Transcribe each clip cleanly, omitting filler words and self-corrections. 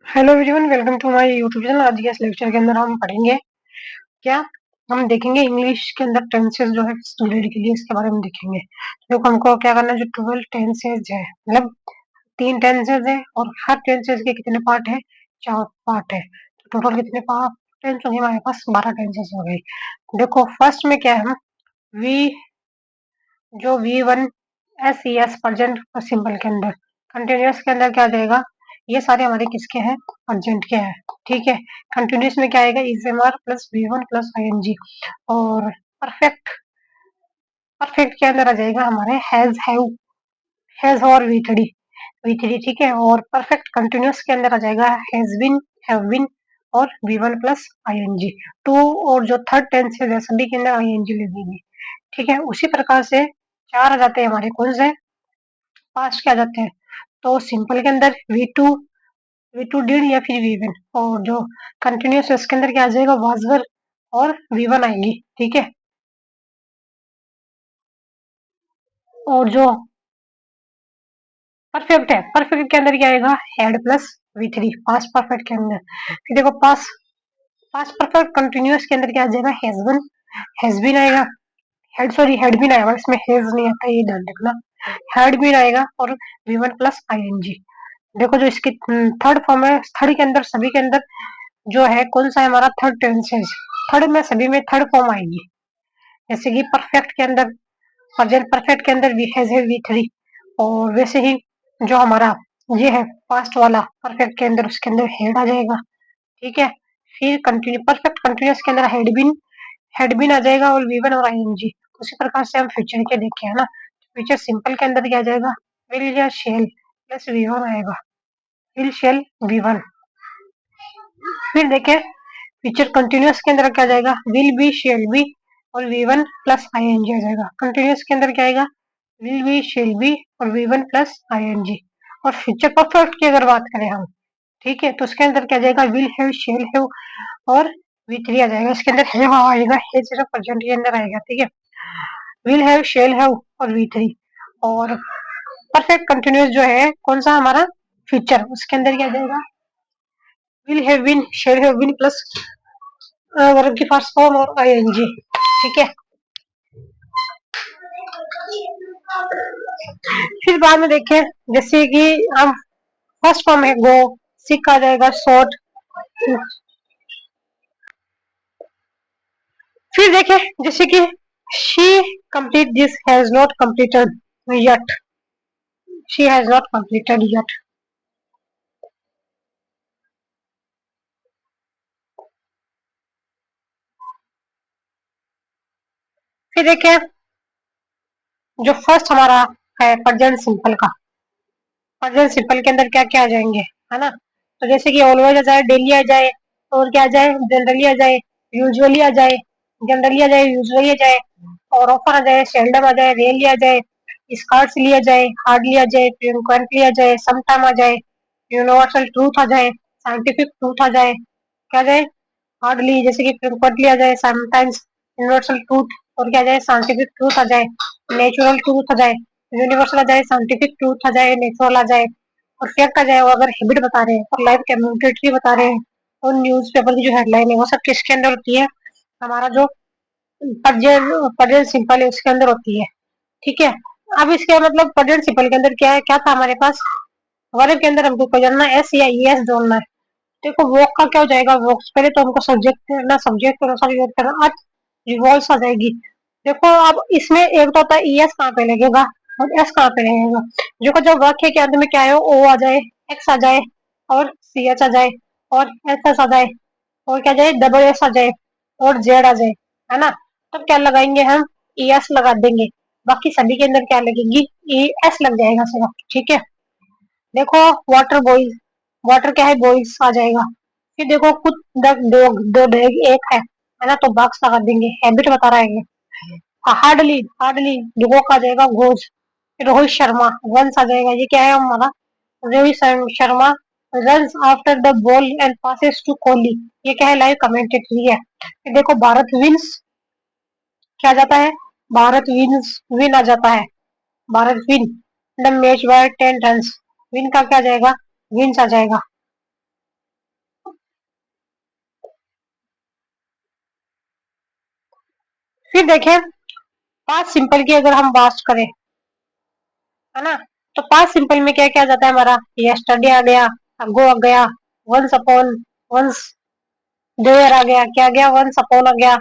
Hello everyone, welcome to my YouTube channel. आज के इस लेक्चर के अंदर हम पढ़ेंगे क्या हम देखेंगे इंग्लिश के अंदर टेंसेस जो है स्टूडेंट के लिए, इसके बारे में देखेंगे। तो हमको क्या करना है, जो 12 टेंसेस है, मतलब 3 टेंसेस है और हर टेंसेस के कितने पार्ट है, 4 पार्ट है। तो टोटल कितने पार्ट टेंस हो गए हमारे पास, 12 टेंसेस हो गए। देखो फर्स्ट में क्या है, वी जो V1 SES प्रेजेंट और सिंपल के अंदर, कंटिन्यूअस के अंदर क्या आ जाएगा, ये सारे हमारे किसके हैं, प्रेजेंट के हैं। ठीक है, कंटिन्यूअस में क्या आएगा, is am are plus V1 plus ING। और परफेक्ट परफेक्ट के अंदर आ जाएगा हमारे हैज और V3। ठीक है, और परफेक्ट कंटिन्यूअस के अंदर आ जाएगा हैज बीन, हैव बीन और V1 प्लस ING। टू और जो थर्ड टेंस है सभी के अंदर ING लगेगी। ठीक है, उसी प्रकार से 4 आ जाते हैं हमारे, कौन से, पास्ट के आ जाते हैं। तो सिंपल के अंदर V2 डिड या फिर V1, और जो कंटिन्यूअस है उसके अंदर क्या आ जाएगा, वाज वर और V1 आएगी। ठीक है, और जो परफेक्ट है, परफेक्ट के अंदर क्या आएगा, had plus V3 past perfect के अंदर। फिर देखो पास्ट परफेक्ट कंटिन्यूअस के अंदर क्या आ जाएगा, हैज बीन आएगा, हैड बीन आएगा, इसमें हैज नहीं आता, ये ध्यान रखना। हैड बीन आएगा और V1 प्लस ING। देखो जो इसकी थर्ड फॉर्म है, थर्ड के अंदर सभी के अंदर जो है कौन सा है हमारा, थर्ड टेंस है। थर्ड में सभी में थर्ड फॉर्म आएगी। जैसे कि परफेक्ट के अंदर, प्रेजेंट परफेक्ट के अंदर वी हैज है V3, और वैसे ही जो हमारा ये है पास्ट वाला परफेक्ट के अंदर, उसके अंदर हेड आ जाएगा। ठीक है, फिर कंटिन्यू परफेक्ट कंटिन्यूअस के अंदर हेड बिन आ जाएगा और V1 और ING। उसी प्रकार से हम फ्यूचर के देखे है ना, फ्यूचर सिंपल के अंदर क्या आ जाएगा, विल या शेल प्लस V1 आएगा, विल शेल V1। फिर देखें फ्यूचर कंटिन्यूअस के अंदर क्या आ जाएगा, विल बी शेल बी और V1 प्लस ING आ जाएगा। कंटिन्यूअस के अंदर क्या आएगा, विल बी शेल बी और V1 प्लस ING। और फ्यूचर परफेक्ट की अगर बात करें हम, ठीक है, तो उसके अंदर क्या आ जाएगा, विल हैव शेल हैव और V3 आ जाएगा। इसके अंदर हैव आएगा, है सिर्फ प्रेजेंट के अंदर आएगा। ठीक है, विल हैव शेल हैव और V3। और परफेक्ट कंटिन्यूअस जो है कौन सा हमारा, फ्यूचर, उसके अंदर क्या आ जाएगा, will have been shall have been plus verb की फर्स्ट फॉर्म और ING। ठीक है, फिर बाद में देखें, जैसे कि हम फर्स्ट फॉर्म है गो, सिक आ जाएगा, शॉर्ट। फिर देखें जैसे कि she complete this has not completed yet, she has not completed yet। फिर देखें जो फर्स्ट हमारा है प्रेजेंट सिंपल का, प्रेजेंट सिंपल के अंदर क्या क्या आ जाएंगे, है ना। तो जैसे कि ऑलवेज आ जाए, डेली आ जाए, और क्या आ जाए, जनरली आ जाए, यूजुअली आ जाए, जनरली आ जाए, यूजुअली आ जाए, और ऑफर आ जाए, सेल्डम आ जाए, रेयरली आ जाए, स्कार्सली आ जाए, हार्डली आ जाए, फ्रीक्वेंटली आ जाए, समटाइम आ जाए, यूनिवर्सल ट्रूथ आ जाए, साइंटिफिक ट्रूथ आ जाए, क्या आ जाए, हार्डली, जैसे कि फ्रीक्वेंटली आ जाए, समटाइम्स, यूनिवर्सल ट्रूथ, और क्या आ जाए, साइंटिफिक ट्रूथ आ जाए, नेचुरल ट्रूथ आ जाए, यूनिवर्सल आ जाए, साइंटिफिक ट्रूथ आ जाए, नेचुरल आ जाए, और फैक्ट आ जाए। और अगर हैबिट बता रहे हैं और लाइव कम्युनिकेटरी बता रहे हैं और न्यूज़पेपर की जो हेडलाइन है वो सब किसके अंदर होती है, हमारा जो प्रेजेंट सिंपल है उसके अंदर होती है। ठीक है, अब इसके मतलब प्रेजेंट सिंपल के अंदर क्या है, क्या था हमारे पास, वर्ब के अंदर हमको क्या जानना है, एस या ES जोड़ना है। देखो वॉक का क्या हो जाएगा, वॉक्स, पहले तो हमको सब्जेक्ट करना, सब्जेक्ट के अनुसार यूज करना, आज रिवॉल्स आ जाएगी। देखो अब इसमें एक तो होता है ES कहाँ पे लगेगा और S कहाँ पे लगेगा। देखो जब वाक्य के अंत में क्या है, O आ जाए, X आ जाए और CH आ जाए और SS आ जाए और क्या जाए, डबल S आ जाए और Z आ जाए, है ना। तब क्या लगाएंगे हम, ES लगा देंगे। बाकी सभी के अंदर क्या लगेगी, ES लग जाएगा सिर्फ। ठीक है, देखो वाटर बॉयज, वाटर क्या है, बॉयज आ जाएगा। फिर देखो कुछ डॉग, दो डॉग एक है ना, तो बॉक्स लगा देंगे, हैबिट बता रहा है ये। हार्डली, हार्डली डॉग आ जाएगा, गोज। रोहित शर्मा, रन्स आ जाएगा, ये क्या है हमारा, Rohit Sharma runs after the ball and passes to Kohli, ये क्या है, लाइव कमेंटेटरी है। फिर देखो भारत विंस, क्या आ जाता है, भारत विंस, विन आ जाता है, Bharat win the match by 10 run, win का क्या आ जाएगा, विंस आ जाएगा। फिर देखें पास्ट सिंपल की अगर हम बात करें, है ना, तो पास्ट सिंपल में क्या क्या आ जाता है हमारा, यस्टरडे आ गया, अगो आ गया, वंस अपॉन, वंस देयर आ गया, क्या आ गया, वंस अपॉन आ गया,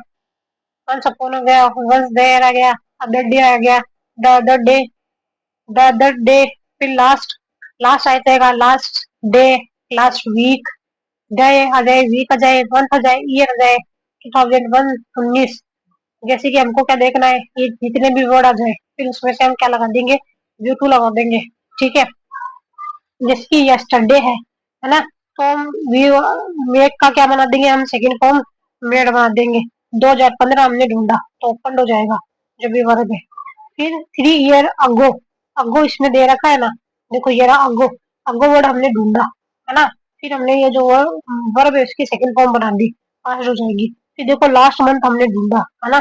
वंस अपॉन आ गया, वंस देयर आ गया, अदर डे आ गया, the other day, the other day, फिर लास्ट, लास्ट आ जाएगा, last day, last week, day आ जाए, वीक आ जाए, मंथ आ जाए, ईयर आ जाए, 2001 19। जैसे कि हमको क्या देखना है, ये जितने भी वर्ड आ जाए फिर उसमें से हम क्या लगा देंगे, व्यू टू लगा देंगे। ठीक है, जैसे कि यस्टरडे है ना, तो हम व्यू मेक का क्या बना देंगे, हम सेकंड फॉर्म मेड बना देंगे। 2015 हमने ढूंढा तो ओपन हो जाएगा जो भी वर्ड है। फिर 3 ईयर अगो, अगो इसमें दे रखा है ना, देखो ये रहा अगो, अगो वर्ड हमने ढूंढा, है ना, फिर हमने ये जो वर्ब है उसकी सेकंड फॉर्म बना दी, पास हो जाएगी। फिर देखो लास्ट मंथ हमने ढूंढा, है ना,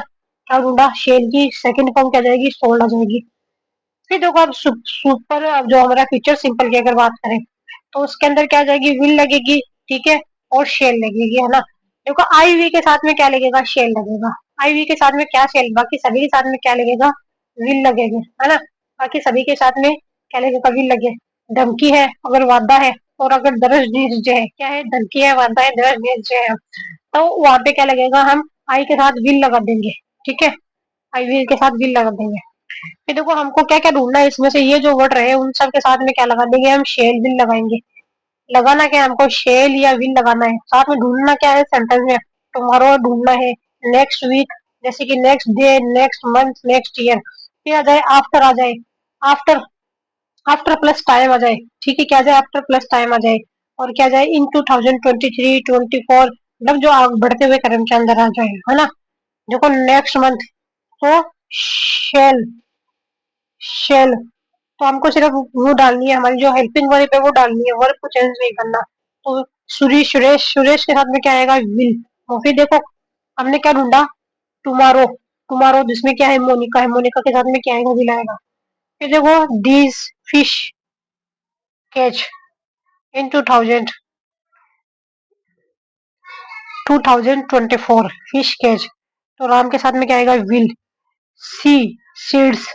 क्या ढूंढा, शेल की सेकंड फॉर्म क्या जाएगी, सोल्ड आ जाएगी। फिर देखो अब सुपर, अब जो हमारा फ्यूचर सिंपल की अगर बात करें तो उसके अंदर क्या जाएगी, विल लगेगी, ठीक है, और शेल लगेगी, है ना। देखो आई वी के साथ में क्या लगेगा, शेल लगेगा। आई वी के साथ में क्या, शेल, बाकी सभी के साथ में क्या लगेगा, विल लगेगा, है ना। बाकी सभी के साथ में क्या लगेगा, विल लगे। धमकी है अगर वादा है, और अगर दरज जो है, क्या है, धमकी है, वादा है, दरज जो है, तो वहां पे क्या लगेगा, हम आई के साथ विल लगा देंगे। ठीक है, आई विल के साथ विल लगा देंगे। फिर देखो हमको क्या क्या ढूंढना है, इसमें से ये जो वर्ड रहे उन सब के साथ में क्या लगा देंगे, हम शेल विल लगाएंगे। लगाना क्या है हमको, शेल या विल लगाना है। साथ में ढूंढना क्या है सेंटेंस में, टुमारो ढूंढना है, नेक्स्ट वीक, जैसे कि next day, next month, next year. फिर आ जाए आफ्टर, आ जाए आफ्टर, आफ्टर प्लस टाइम आ जाए। ठीक है, क्या जाए, आफ्टर प्लस टाइम आ जाए। और क्या जाए, इन 2023 24, मतलब जो आगे बढ़ते हुए कर्म के अंदर आ जाए, है ना। देखो नेक्स्ट मंथ, तो शेल, शेल, तो हमको सिर्फ वो डालनी है, हमारी जो हेल्पिंग वर्ब है वो डालनी है, वर्ब को चेंज नहीं करना। तो सुरेश, सुरेश, सुरेश के साथ में क्या आएगा, विल। और फिर देखो हमने क्या ढूंढा, टुमारो, टुमारो जिसमें क्या है, मोनिका है, मोनिका के साथ में क्या आएगा, विल आएगा। फिर देखो दीज फिश कैच इन 2024, फिश कैच, तो राम के साथ में क्या आएगा, will. See seeds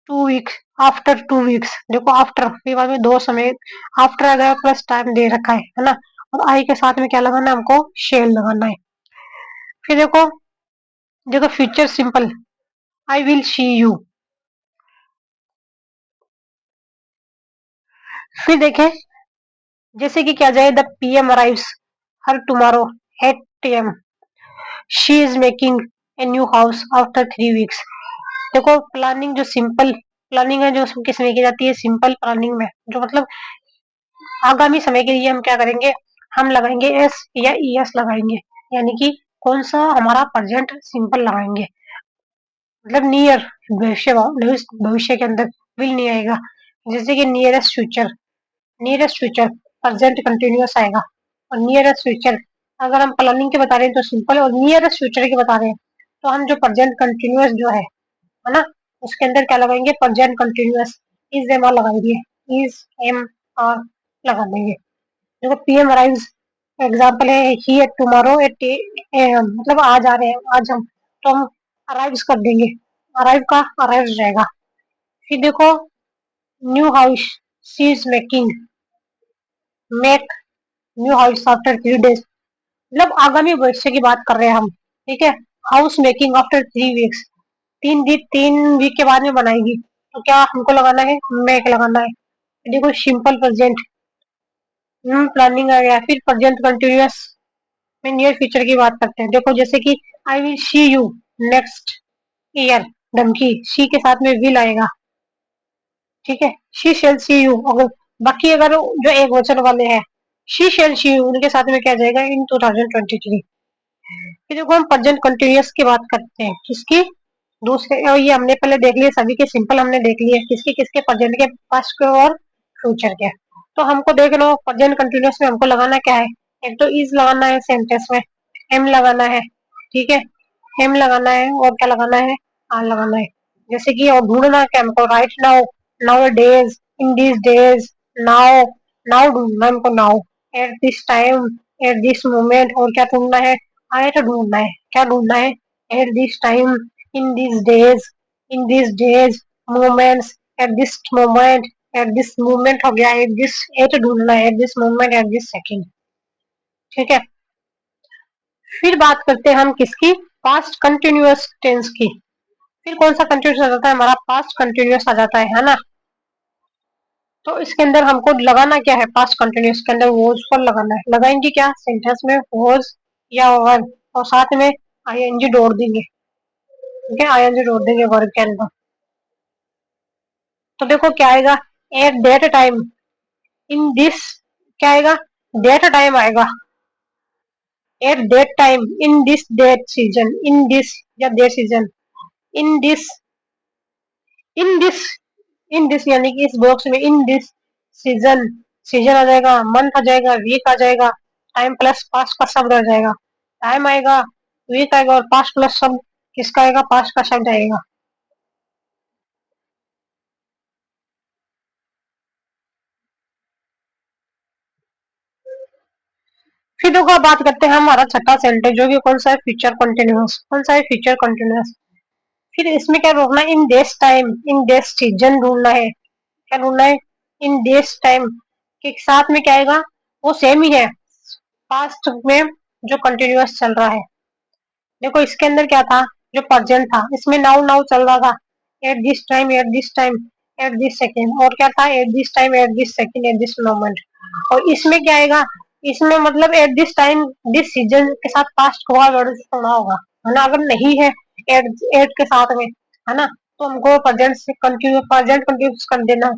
2 weeks, after 2 weeks, देखो आफ्टर के बाद में दो समय, आफ्टर अगर प्लस टाइम दे रखा है ना। और आई के साथ में क्या लगाना है हमको, शेल लगाना है। फिर देखो, देखो future simple, I will see you. फिर देखें, जैसे कि क्या जाए, the PM arrives her tomorrow at M, she is making a new house after 3 weeks. देखो प्लानिंग जो सिंपल प्लानिंग है, जो किस में की जाती है, सिंपल प्लानिंग में, जो मतलब आगामी समय के लिए हम क्या करेंगे, हम लगाएंगे एस या ई एस लगाएंगे, यानी कि कौन सा हमारा प्रेजेंट सिंपल लगाएंगे, मतलब नियर भविष्य, भविष्य के अंदर विल नहीं आएगा। जैसे कि nearest future, nearest future present continuous आएगा। और नियरेस्ट फ्यूचर अगर हम प्लानिंग के बता रहे हैं तो सिंपल, और नियरेस्ट फ्यूचर के बता रहे हैं तो हम जो प्रेजेंट कंटिन्यूअस जो है ना, उसके अंदर क्या लगाएंगे, present continuous, is am are लगाएंगे, इज एम आर लगा देंगे। देखो पीएम अराइव्स एग्जांपल है, ही एट टुमारो एट, मतलब आज आ रहे हैं, आज हम, तो हम अराइव्स कर देंगे, अराइव का अराइव रहेगा। फिर देखो new house, she is making, make new house after 3 days, मतलब आगामी भविष्य की बात कर रहे हैं हम। ठीक है, house making after 3 weeks, 3 week के बाद में बनाएगी, तो क्या हमको लगाना है, मेक लगाना है। देखो सिंपल प्रेजेंट, प्लानिंग आ गया। फिर प्रेजेंट कंटिन्यूअस में नियर फ्यूचर की बात करते हैं। देखो जैसे कि आई will see you next year, धमकी, सी के साथ में विल आएगा। ठीक है, शी शेल सी यू, अगर बाकी अगर जो एक वचन वाले हैं, शी शेल सी यू, उनके साथ में क्या जाएगा, इन 2023। फिर देखो हम प्रेजेंट कंटिन्यूअस की बात करते हैं, किसकी, दूसरे, और ये हमने पहले देख लिया, सभी के सिंपल हमने देख लिए, किसके किसके, प्रेजेंट के, पास्ट के और फ्यूचर के। तो हमको देख लो प्रेजेंट कंटिन्यूअस में हमको लगाना क्या है, एक तो इज लगाना है सेंटेंस में, एम लगाना है, ठीक है, एम लगाना है, और क्या लगाना है, आर लगाना है। जैसे कि और ढूंढना क्या हमको, right now, now days, in this days, now, now ढूंढना है हमको, now, at this time, at this moment, और क्या ढूंढना है, आए तो ढूंढना है, क्या ढूंढना है, at this time, in this days, in this days, moments, at this moment, at this moment हो गया, एट दिस, एट ढूंढना है, at this moment, at this second. ठीक है, फिर बात करते हैं हम किसकी, पास्ट कंटिन्यूअस टेंस की। फिर कौन सा कंटिन्यूअस आ जाता है, हमारा पास्ट कंटिन्यूअस आ जाता है ना। तो इसके अंदर हमको लगाना क्या है, पास्ट कंटिन्यूअस के अंदर वॉज पर लगाना है। लगाएंगे क्या, सेंटेंस में वॉज या वर, और साथ में आईएनजी जोड़ देंगे। ठीक है, आईएनजी जोड़ देंगे वर्ब के अंदर। तो देखो क्या आएगा, at that time, in this, क्या आएगा, दैट टाइम आएगा, at that time, in this that season, in this या that season, in this, in this, in this यानी कि इस बॉक्स में, इन दिस सीजन, सीजन आ जाएगा, मंथ आ जाएगा, वीक आ जाएगा, टाइम प्लस पास्ट का शब्द आ जाएगा, टाइम आएगा, वीक आएगा, और पास्ट प्लस शब्द किसका आएगा, पास्ट का शब्द आएगा। फिर देखो बात करते हैं हमारा छठा सेंटेंस, जो कि कौन सा है, फ्यूचर कंटिन्यूअस। कौन सा है, फ्यूचर कंटिन्यूअस। फिर इसमें क्या ढूंढना है, in this time, in this season ढूंढना है। क्या ढूंढना है, इन दिस टाइम के साथ में क्या आएगा, वो सेम ही है, पास्ट में जो कंटिन्यूअस चल रहा है। देखो इसके अंदर क्या था, जो प्रेजेंट था, इसमें नाउ नाउ चल रहा था, at this time, at this time, at this second, और क्या था, at this time, at this second, at this moment. और इसमें क्या आएगा, इसमें मतलब at this time, this season के साथ पास्ट हुआ वर्ड होना होगा, है ना। अगर नहीं है एट, एट के साथ में, है ना, तो हमको प्रेजेंट से कंटिन्यू, प्रेजेंट कंटिन्यूस कर देना।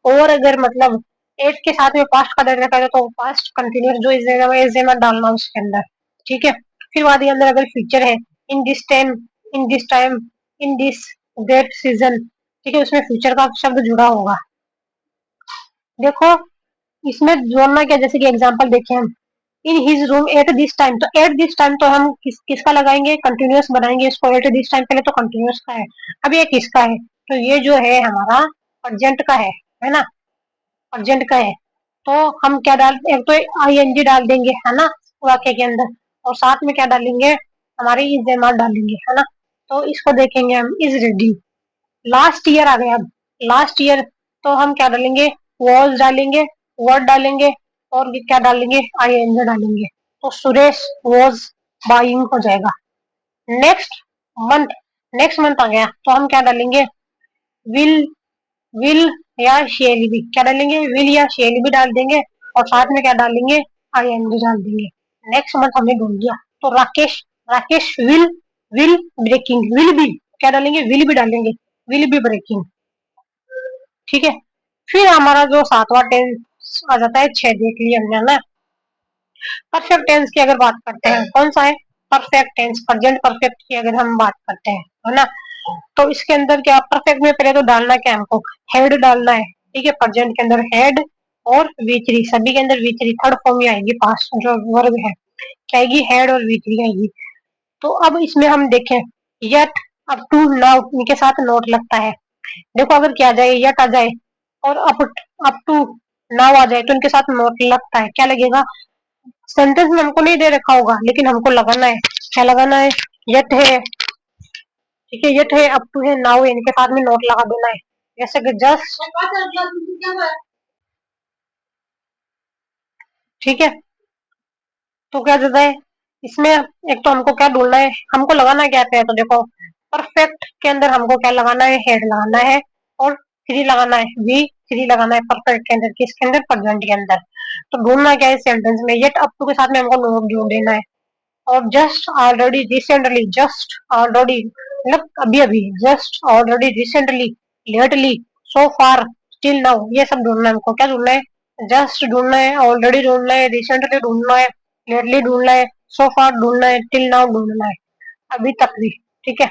और अगर मतलब एट के साथ में पास्ट का देना पड़ेगा, तो पास्ट कंटिन्यूस जो इस जगह में, इस जगह डालना उसके अंदर। ठीक है, फिर बाद के अंदर अगर फ्यूचर है, in this time, in this time, in this date season, ठीक है, उसमें फ्यूचर का शब्द जुड़ा होगा। देखो इसमें जोड़ना क्या, जैसे कि एग्जांपल देखें हम, in his room at this time, तो एट दिस टाइम तो हम किसका लगाएंगे, कंटिन्यूअस बनाएंगे इसको, एट दिस टाइम पहले तो कंटिन्यूअस का है। अब ये किसका है, तो ये जो है हमारा अर्जेंट का है ना, अर्जेंट का है। तो हम क्या डाल, एक तो आईएनजी डाल देंगे, है ना, वाक्य के अंदर, और साथ में क्या डालेंगे, हमारे इस्तेमाल डालेंगे, है ना। तो इसको देखेंगे हम, इज रेडी, लास्ट ईयर आ गया। अब लास्ट ईयर, तो हम क्या डालेंगे, वॉज डालेंगे, वर्ड डालेंगे, और ये क्या डालेंगे, आईएनजी डालेंगे। तो सुरेश वॉज बाइंग हो जाएगा। नेक्स्ट मंथ, नेक्स्ट मंथ आ गया, तो हम क्या डालेंगे, विल, विल या शेल भी, क्या डालेंगे, विल या शेल भी डाल देंगे, और साथ में क्या डालेंगे, आईएनजी डाल देंगे। नेक्स्ट मंथ हमने ढूंढ लिया, तो Rakesh, Rakesh will breaking, will भी क्या डालेंगे, विल भी डालेंगे, विल बी ब्रेकिंग। ठीक है, फिर हमारा जो सातवां टेंस आ जाता है, छह देख लिया हमने ना। परफेक्ट टेंस की अगर बात करते हैं, कौन सा है, परफेक्ट टेंस, प्रेजेंट परफेक्ट की अगर हम बात करते हैं, है ना। तो इसके अंदर क्या, परफेक्ट में पहले तो डालना क्या है हमको, हेड डालना है। ठीक है, प्रेजेंट के अंदर हेड और वी3, सभी के अंदर वी3 थर्ड फॉर्म में आएगी, पास जो वर्ब है क्या आएगी, हेड और वी3 आएगी। तो अब इसमें हम देखें, यट, अप टू, नाउ, इनके साथ नोट लगता है। देखो अगर क्या आ जाए, यट आ जाए और अप टू नाउ आ जाए, तो इनके साथ नोट लगता है, क्या लगेगा, सेंटेंस में हमको नहीं दे रखा होगा, लेकिन हमको लगाना है, क्या लगाना है, यट है, ठीक है, यट है, अप टू है, नाउ है, इनके साथ में नोट लगा देना है, जैसे कि जस्ट। ठीक है, तो क्या देता है इसमें, एक तो हमको क्या ढूंढना है, हमको लगाना क्या है, तो देखो परफेक्ट के अंदर हमको क्या लगाना है, हेड लगाना है, और थ्री लगाना है, वी थ्री लगाना है परफेक्ट के अंदर, किसके अंदर, प्रेजेंट के अंदर। तो ढूंढना क्या है सेंटेंस में, येट अप टू के साथ में हमको नोट जोड़ देना है, और just already recently, just already मतलब अभी अभी, जस्ट ऑलरेडी रिसेंटली, लेटली, सो फार, स्टिल नाउ, ये सब ढूंढना है हमको। क्या ढूंढना है, जस्ट ढूंढना है, ऑलरेडी ढूंढना है, रिसेंटली ढूंढना है, लेटली ढूंढना है, सो फार ढूंढना है, टिल नाउ ढूंढना है, अभी तक भी। ठीक है,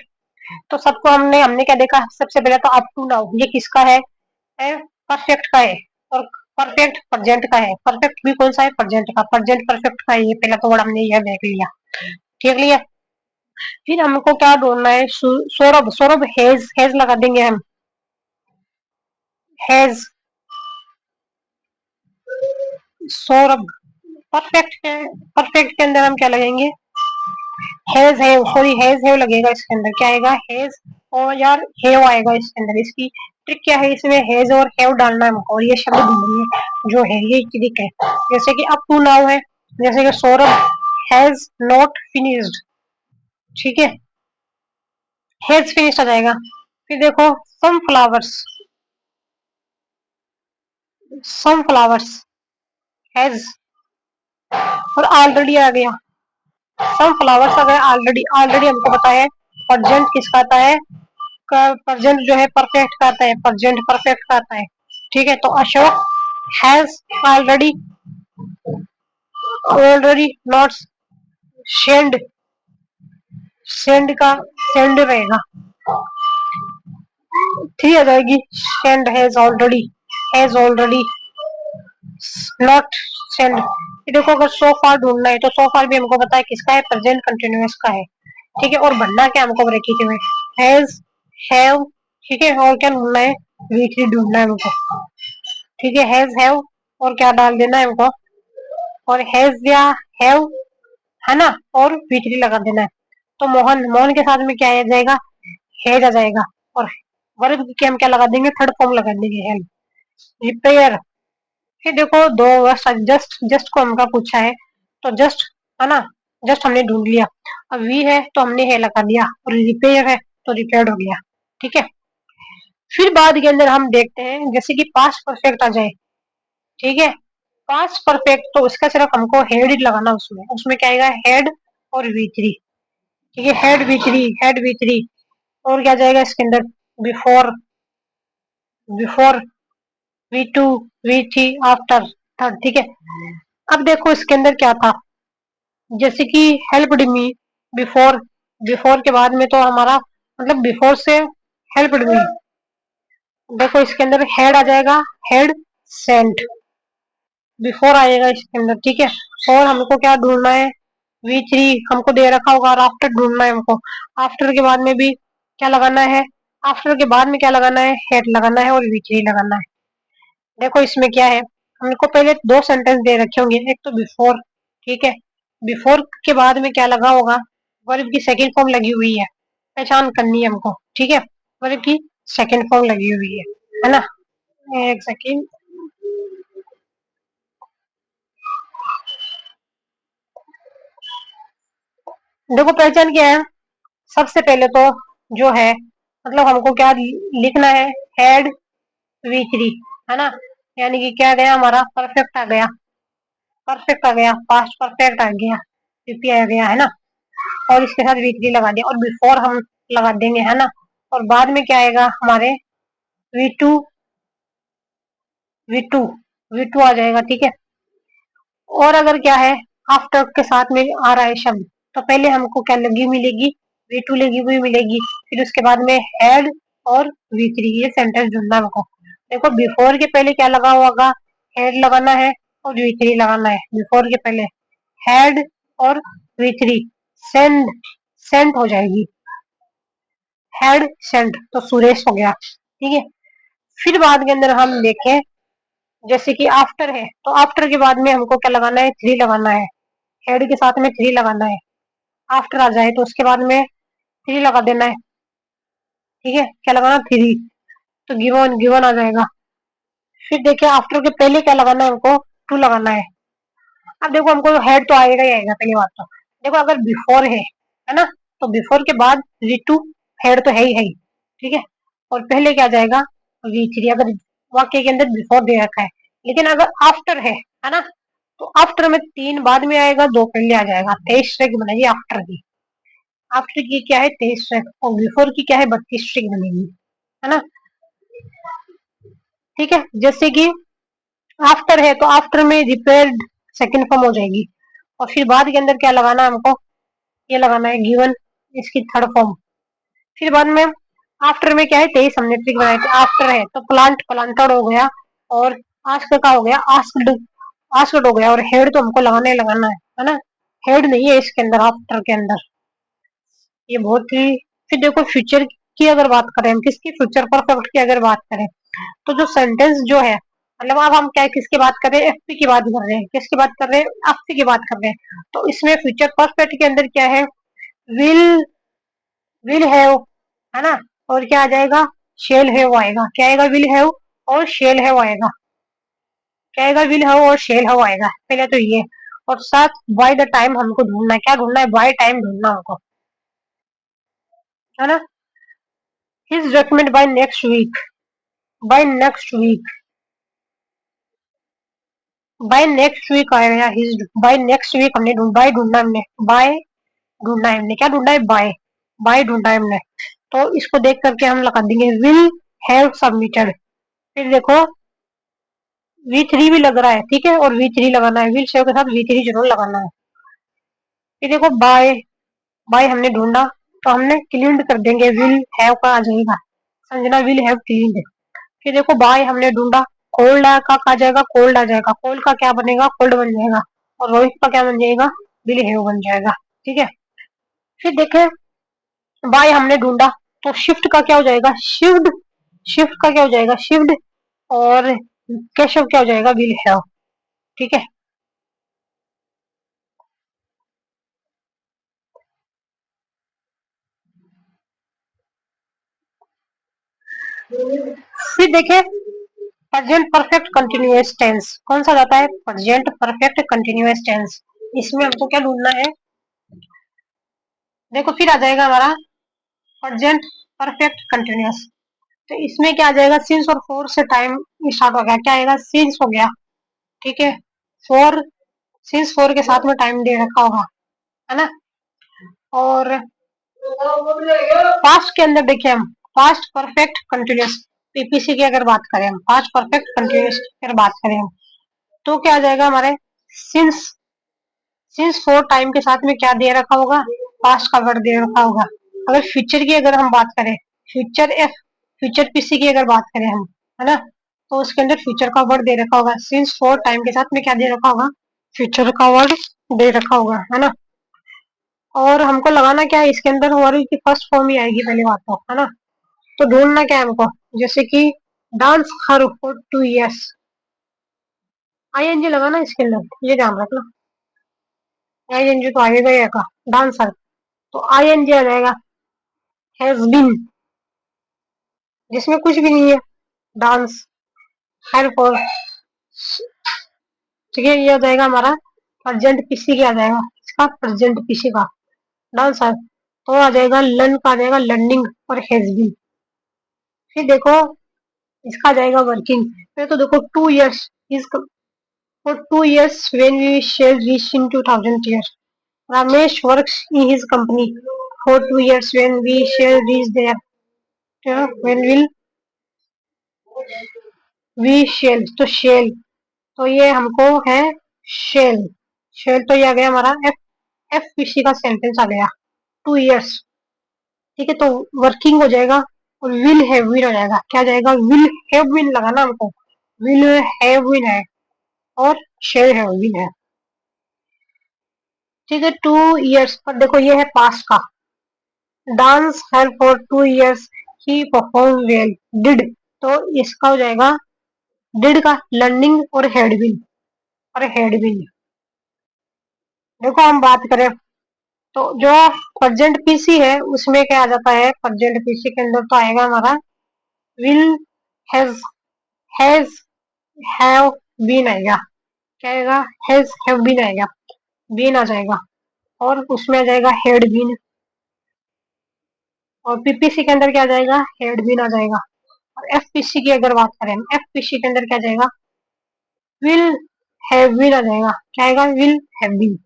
तो सबको हमने हमने क्या देखा, सबसे पहले तो अप टू नाउ, ये किसका है परफेक्ट का है, और परफेक्ट प्रेजेंट का है, परफेक्ट भी कौन सा है, प्रेजेंट का, प्रेजेंट परफेक्ट का है, ये पहला तो वर्ड हमने यह देख लिया। ठीक लिया, फिर हमको क्या ढूंढना है, सौरभ, सौरभ हेज, हेज लगा देंगे हम, हेज, सौरभ। परफेक्ट के, परफेक्ट के अंदर हम क्या लगेंगे, has have, sorry has have लगेगा इसके अंदर, क्या आएगा हैज और यार हैव आएगा इसके अंदर। इसकी ट्रिक क्या है, इसमें हैज और हैव डालना है हमको और ये शब्द ढूंढनी जो है, ये ट्रिक है। जैसे कि अप टू नाउ है, जैसे कि सौरभ हैज नॉट फिनिश्ड, ठीक है, हैज फिनिश्ड आ जाएगा। फिर देखो सम फ्लावर्स हैज और ऑलरेडी आ गया, सम फ्लावर्स आ गया ऑलरेडी। ऑलरेडी हमको पता है प्रेजेंट किसका आता है, प्रेजेंट जो है परफेक्ट का आता है, प्रेजेंट परफेक्ट का आता है, ठीक है। तो Ashok has already already not send, send का सेंड रहेगा, थ्री आ जाएगी, send has already not send. देखो अगर सो फार ढूंढना है तो सो फार भी हमको पता है किसका है, प्रेजेंट कंटिन्यूअस का है, ठीक है। और बनना क्या हमको ब्रैकेट में हैज हैव, ठीक है। और क्या ढूंढना है, वी3 ढूंढना है हमको, ठीक है। हैज हैव और क्या डाल देना है हमको, और हैज या हैव, है ना, और वी3 लगा देना है। तो मोहन, मोहन के साथ में क्या आ जाएगा, हैज आ जाएगा। और वर्ब के हम क्या लगा देंगे, थर्ड फॉर्म लगा देंगे, हेल्प, रिपेयर। फिर देखो दो वर्ष जस्ट, जस्ट को हमका पूछा है तो जस्ट, है ना, जस्ट हमने ढूंढ लिया। अब वी है तो हमने है लगा दिया, और रिपेयर है तो रिपेयर्ड हो गया, ठीक है। फिर बाद के अंदर हम देखते हैं जैसे कि पास्ट परफेक्ट आ जाए, ठीक है। पास्ट परफेक्ट तो उसका सिर्फ हमको हेड ही लगाना, उसमें उसमें क्या आएगा, हेड और वी3, ठीक है। हेड वी3 और क्या जाएगा इसके अंदर, before, before V2, V3, after, third, ठीक है। अब देखो इसके अंदर क्या था, जैसे कि हेल्प्ड मी, बिफोर, बिफोर के बाद में तो हमारा मतलब बिफोर से हेल्प्ड मी, देखो इसके अंदर हेड आ जाएगा, हेड सेंट, बिफोर आएगा इसके अंदर, ठीक है। और हमको क्या ढूंढना है, वी3 हमको दे रखा होगा, और आफ्टर ढूंढना है हमको। आफ्टर के बाद में भी क्या लगाना है, आफ्टर के बाद में क्या लगाना है, हेड लगाना है और वी3 लगाना है। देखो इसमें क्या है, हमको पहले दो सेंटेंस दे रखे होंगे, एक तो बिफोर, ठीक है। बिफोर के बाद में क्या लगा होगा, वर्ब की सेकंड फॉर्म लगी हुई है, पहचान करनी है हमको, ठीक है। वर्ब की सेकंड फॉर्म लगी हुई है ना। एक सेकंड, देखो पहचान क्या है, सबसे पहले तो जो है मतलब हमको क्या लिखना है, हेड वी3, है ना। यानी कि क्या गया हमारा, परफेक्ट आ गया, परफेक्ट आ गया, पास्ट परफेक्ट आ गया, पीपी आ गया, है ना। और इसके साथ वी3 लगा दिया, और बिफोर हम लगा देंगे, है ना। और बाद में क्या आएगा हमारे, वी2, वी2, वी2 आ जाएगा, ठीक है। और अगर क्या है, आफ्टर के साथ में आ रहा है शब्द, तो पहले हमको क्या लगी मिलेगी, वी2 लगी हुई मिलेगी, फिर उसके बाद में हेड और वी3, ये सेंटेंस ढूंढना हमको। देखो बिफोर के पहले क्या लगा होगा, हेड लगाना है और वी3 लगाना है, बिफोर के पहले हेड और वी3, सेंड, सेंट हो जाएगी, हेड सेंट, तो सुरेश हो गया, ठीक है। फिर बाद के अंदर हम देखें जैसे कि आफ्टर है, तो आफ्टर के बाद में हमको क्या लगाना है, थ्री लगाना है, हेड के साथ में थ्री लगाना है। आफ्टर आ जाए तो उसके बाद में थ्री लगा देना है, ठीक है। क्या लगाना, थ्री, तो गिवन, गिवन आ जाएगा। फिर देखिए आफ्टर के पहले क्या लगाना है हमको, टू लगाना है। अब देखो हमको हेड तो आएगा ही आएगा, पहली बात तो देखो अगर बिफोर है ना, तो बिफोर के बाद वी टू, हेड तो है ही, ठीक है। और पहले क्या जाएगा, वी3, अगर वाक्य के अंदर बिफोर दे रखा है। लेकिन अगर आफ्टर है ना, तो आफ्टर में तीन बाद में आएगा, दो पहले आ जाएगा, 23 स्ट्रिक बनेगी आफ्टर की। आफ्टर की क्या है, 23 स्ट्रिक, और बिफोर की क्या है, 32 स्ट्रिक बनेगी, है ना, ठीक है। जैसे कि आफ्टर है तो आफ्टर में रिपेयर्ड सेकंड फॉर्म हो जाएगी, और फिर बाद के अंदर क्या लगाना है हमको, ये लगाना है गिवन, इसकी थर्ड फॉर्म। फिर बाद में आफ्टर में क्या है, 23 हमने ट्रिक बनाई थी, आफ्टर है तो प्लांट, प्लांटेड हो गया, और आस्क का हो गया, आस्क्ड, आस्क्ड हो गया, और हेड तो हमको लगाना ही लगाना है ना। हेड नहीं है इसके अंदर, आफ्टर के अंदर, ये बहुत ही। फिर देखो फ्यूचर की अगर बात करें हम, किसकी, फ्यूचर परफेक्ट की अगर बात करें, तो जो सेंटेंस जो है, मतलब अब हम क्या किसकी बात कर रहे हैं, एफपी की बात कर रहे हैं, किसकी बात कर रहे हैं, एफपी की बात कर रहे हैं। तो इसमें फ्यूचर परफेक्ट के अंदर क्या है, विल विल हैव, है ना। और क्या आ जाएगा, शेल हैव आएगा। क्या आएगा, विल हैव और शेल हैव आएगा। क्या आएगा, विल हैव और शेल हैव आएगा, पहले तो ये। और साथ बाय द टाइम हमको ढूंढना है, क्या ढूंढना है, बाय टाइम ढूंढना हमको, है ना। His document by next week, by next week, by next week आएगा हिज, बाय नेक्स्ट वीक हमने बाय ढूंढना है हमने, बाय ढूंढना है हमने, क्या ढूंढना है, बाय, बाय ढूंढना है हमने। तो इसको देख करके हम लगा देंगे विल हैव सबमिटेड। फिर देखो V3 भी लग रहा है, ठीक है, और V3 लगाना है, विल शेव के साथ V3 जरूर लगाना है। फिर देखो बाय, बाय हमने ढूंढा तो हमने क्लीन्ड कर देंगे, विल हैव का आ जाएगा, संजना विल हैव क्लीन्ड। फिर देखो बाय हमने ढूंढा, कोल्ड का आ जाएगा, कोल्ड आ जाएगा, कोल्ड का क्या बनेगा, कोल्ड बन जाएगा। और रोहित का क्या बन जाएगा, विल हैव बन जाएगा, ठीक है। फिर देखे बाय हमने ढूंढा तो शिफ्ट का क्या हो जाएगा, शिफ्ट, शिफ्ट का क्या हो जाएगा, शिफ्ट। और केशव क्या हो जाएगा, विल हैव, ठीक है। फिर देखे प्रेजेंट परफेक्ट कंटिन्यूअस टेंस, कौन सा जाता है, प्रेजेंट परफेक्ट कंटिन्यूअस टेंस। इसमें हमको क्या ढूंढना है, देखो फिर आ जाएगा हमारा प्रेजेंट परफेक्ट कंटिन्यूअस। तो इसमें क्या आ जाएगा, सिंस और फोर से टाइम स्टार्ट हो गया, क्या आएगा, सिंस हो गया, ठीक है। फोर, सिंस फोर के साथ में टाइम दे रखा होगा, है ना। और पास्ट के अंदर देखिए हम, पास्ट परफेक्ट कंटिन्यूअस, पीपीसी की अगर बात करें हम, पास्ट परफेक्ट कंटिन्यूअस की अगर बात करें हम, तो क्या आ जाएगा हमारे, सिंस, सिंस फोर टाइम के साथ में क्या दे रखा होगा, पास्ट का वर्ड दे रखा होगा। अगर फ्यूचर की अगर हम बात करें, फ्यूचर एफ, फ्यूचर पीसी की अगर बात करें हम, है ना, तो उसके अंदर फ्यूचर का वर्ड दे रखा होगा, सिंस फोर टाइम के साथ में क्या दे रखा होगा, फ्यूचर का वर्ड दे रखा होगा, है ना। और हमको लगाना क्या है इसके अंदर, वर्ड की फर्स्ट फॉर्म ही आएगी पहली बात तो, है ना। तो ढूंढना क्या है हमको, जैसे कि dance her for 2 years, ING लगाना इसके अंदर, ये ध्यान रखना, आईएनजी तो आएगा ही आएगा, डांसर, तो आईएनजी आ जाएगा, हैज बीन, जिसमें कुछ भी नहीं है, डांस, हर फॉर, ठीक है, ये आ जाएगा हमारा प्रेजेंट पीसी का, आ जाएगा इसका प्रेजेंट पीसी का, डांसर। तो आ जाएगा लर्न का, आ जाएगा लर्निंग और हैज बीन। फिर देखो इसका आ जाएगा वर्किंग, फिर तो देखो 2 years is, for 2 years when we shall reach in 2000 years. Ramesh works in his company for 2 years when we shall reach there. When will we shall, तो shall, तो ये हमको है shall, shall तो ये आ गया हमारा एफ, एफ पीसी का सेंटेंस आ गया, 2 years, ठीक है। तो वर्किंग हो जाएगा और विल हैव बीन हो जाएगा, क्या आ जाएगा, विल हैव बीन लगाना हमको, विल हैव बीन है और शेल हैव बीन है, ठीक है। 2 years पर देखो ये है पास्ट का, dance her for 2 years he perform well, did, तो इसका हो जाएगा डिड का लर्निंग और हेड बिन, और हेड बिन। देखो हम बात करें तो जो प्रेजेंट पीसी है उसमें क्या आ जाता है, प्रेजेंट पीसी के अंदर तो आएगा हमारा will, has, has, have been आएगा, क्या आएगा, हैज हैव बीन आएगा, बीन आ जाएगा। और उसमें आ जाएगा हेड बीन, और पीपीसी के अंदर क्या आ जाएगा, हेड बीन आ जाएगा। और एफपीसी की अगर बात करें, एफपीसी के अंदर क्या आ जाएगा, विल हैव बीन आ जाएगा, क्या आएगा, will have been.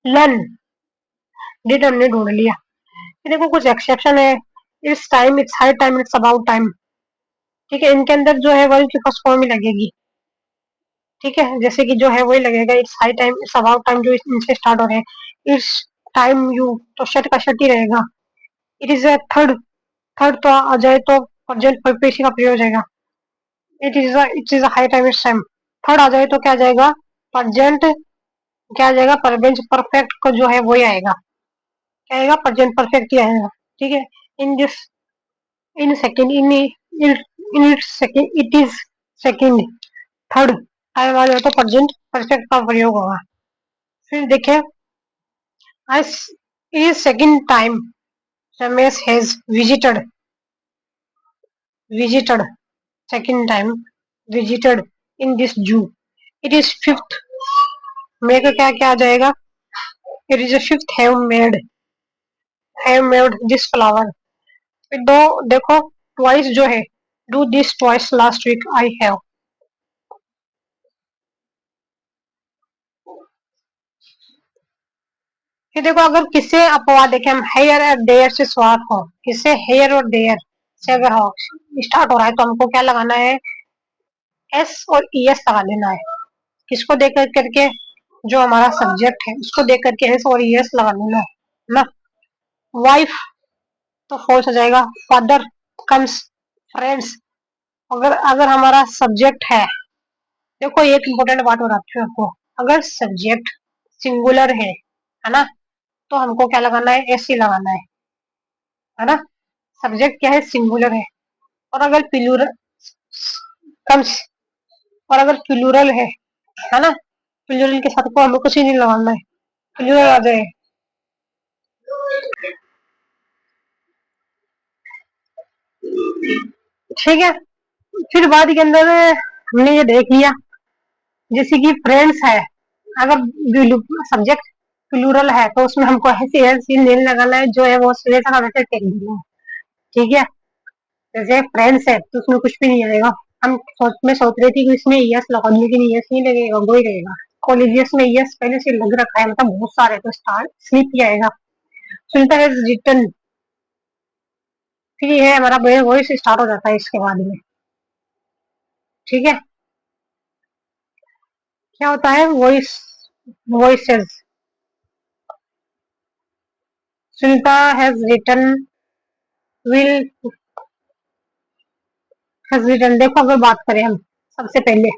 Learn, did हमने ढूंढ लिया। फिर देखो कुछ एक्सेप्शन है, it's time, it's high time, it's about time, ठीक है, इनके अंदर जो है वही की फर्स्ट फॉर्म ही लगेगी, ठीक है, जैसे कि जो है वही लगेगा, it's high time, it's about time जो इनसे स्टार्ट हो रहे हैं, इट्स टाइम यू, तो शट का शट ही रहेगा। It is a third, third तो आ जाए तो प्रेजेंट परफेक्ट का प्रयोग हो जाएगा, it is a high time, it's time, third आ जाए तो क्या आ जाएगा, प्रेजेंट, क्या आ जाएगा, प्रेजेंट परफेक्ट को जो है वही आएगा, क्या आएगा, प्रेजेंट परफेक्ट ही आएगा, ठीक है। In this, in second, in it second, it is second, third time आ जाए तो प्रेजेंट परफेक्ट का प्रयोग होगा। फिर देखें As it is second time Ramesh has visited second time visited in this zoo. It is fifth. मे का क्या क्या आ जाएगा? It is a fifth have made this flower. फिर दो देखो twice जो है do this twice last week I have. फिर देखो अगर किससे अपवाद देखे हम हेयर और देयर से स्वाद हो किससे हेयर और देयर से अगर हो स्टार्ट हो रहा है तो हमको क्या लगाना है एस और ई एस लगा देना है किसको देख करके जो हमारा सब्जेक्ट है उसको देख करके एस और ई एस लगा देना है ना वाइफ तो फॉल्स हो जाएगा फादर कम्स फ्रेंड्स अगर अगर हमारा सब्जेक्ट है देखो एक इम्पोर्टेंट बात हो रखी है आपको अगर सब्जेक्ट सिंगुलर है ना तो हमको क्या लगाना है एस ही लगाना है ना सब्जेक्ट क्या है सिंगुलर है और अगर प्लूरल कम्स और अगर प्लूरल है ना प्लूरल के साथ को हमें कुछ ही नहीं लगाना है प्लूरल आ जाए ठीक है फिर बाद के अंदर हमने ये देख लिया जैसे कि फ्रेंड्स है अगर सब्जेक्ट प्लूरल है तो उसमें हमको ऐसी ऐसी नेम लगाना है जो है वो सिलेक्ट वैसे टेक देना है ठीक है जैसे फ्रेंड्स है तो उसमें कुछ भी नहीं आएगा मैं सोच रही थी कि इसमें यस लगा दूं लेकिन यस नहीं लगेगा वो ही रहेगा कॉलेजियस में यस पहले से लग रखा है मतलब बहुत सारे तो स्टार्ट स्लिप ही आएगा सुनीता हैज रिटन फिर ये है हमारा वॉइस स्टार्ट हो जाता है इसके बाद में ठीक है क्या होता है voices Sunita has written will has written देखो अगर बात करें हम सबसे पहले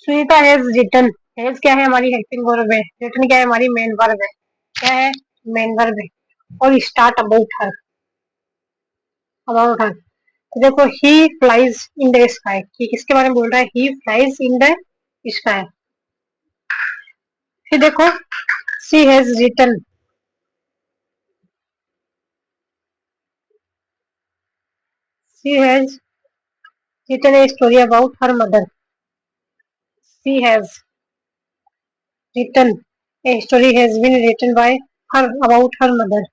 सुनीता हैज रिटन हैज क्या है हमारी हेल्पिंग वर्ब है रिटन क्या है हमारी मेन वर्ब है क्या है मेन वर्ब है और स्टार्ट अबाउट हर तो देखो he flies in the sky ये किसके बारे में बोल रहा है he flies in the sky फिर देखो she has written she has written a story about her mother she has written a story has been written by her about her mother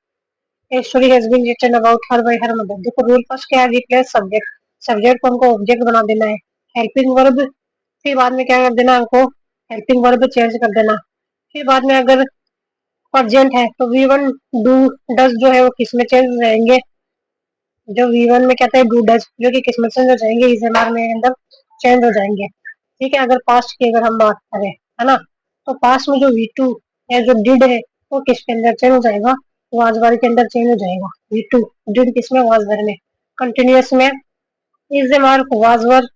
a story has been written about her by her mother देखो rule first क्या है replace subject subject को हमको object बना देना है helping verb फिर बाद में क्या कर देना हमको हेल्पिंग वर्ब चेंज कर देना फिर बाद में अगर अर्जेंट है तो वी वन डू डज जो है वो किस में चेंज हो जाएंगे जो वी वन में कहते हैं डू डज जो कि किस में चेंज हो जाएंगे इस एम आर में अंदर चेंज हो जाएंगे ठीक है अगर पास्ट की अगर हम बात करें है ना तो पास्ट में जो वी टू है जो डिड है वो किसके अंदर चेंज हो जाएगा वाजवर के अंदर चेंज हो जाएगा वी टू डिड किसमें वाजवर में कंटिन्यूस में is am are was were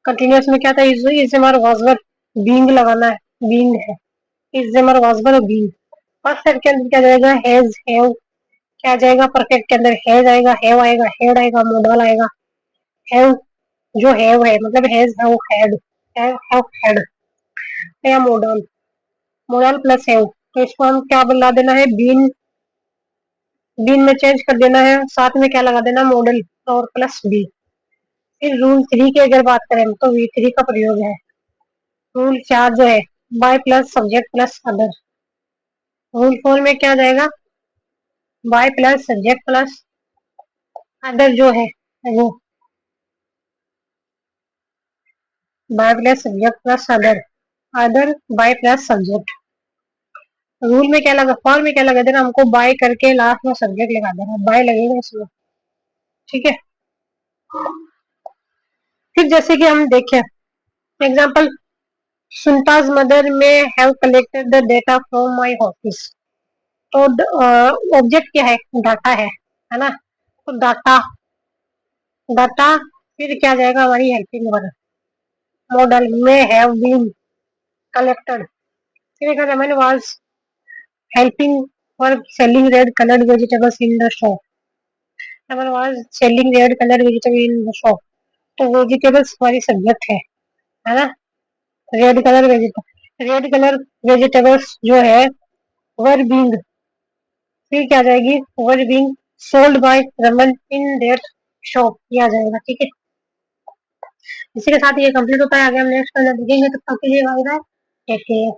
continuous में क्या था is am are was were being लगाना है बीइंग है इज एम आर वाजवर और बीइंग परफेक्ट के अंदर क्या जाएगा हैज हैव क्या आ जाएगा परफेक्ट के अंदर हैज आएगा हैव आएगा हेड आएगा मोडल आएगा हैव जो हैव है मतलब हैज हैव हैड या मोडल मोडल प्लस हैव तो इसको हम क्या बना देना है बीन में चेंज कर देना है साथ में क्या लगा देना मॉडल और प्लस बी फिर रूल थ्री की अगर बात करें तो वी थ्री का प्रयोग है रूल चार जो है by plus subject plus other rule four में क्या जाएगा by plus subject plus other जो है वो by plus subject plus other other by plus subject rule में क्या लगा फॉर में क्या लगा देना हमको बाय करके लास्ट में सब्जेक्ट लगा देना बाय लगेगा इसमें ठीक है फिर जैसे कि हम देखें एग्जाम्पल सुनताज मदर में have collected the data from my office तो ऑब्जेक्ट क्या है डाटा है ना तो डाटा डाटा फिर क्या जाएगा हमारी हेल्पिंग वर्ब मॉडल में हैव बीन कलेक्टेड फिर अगर मैंने was helping verb selling red coloured vegetables in the shop हमारे was selling red colour vegetable in the shop तो वेजिटेबल्स हमारी सब्जेक्ट है ना रेड कलर वेजिटेबल्स जो है वर बीइंग, फिर क्या आ जाएगी, were being sold by Raman in their shop, ये आ जाएगा। ठीक है, इसी के साथ ये कंप्लीट होता है। आगे हम नेक्स्ट करना देखेंगे, तब तक के लिए बाय बाय, टेक केयर।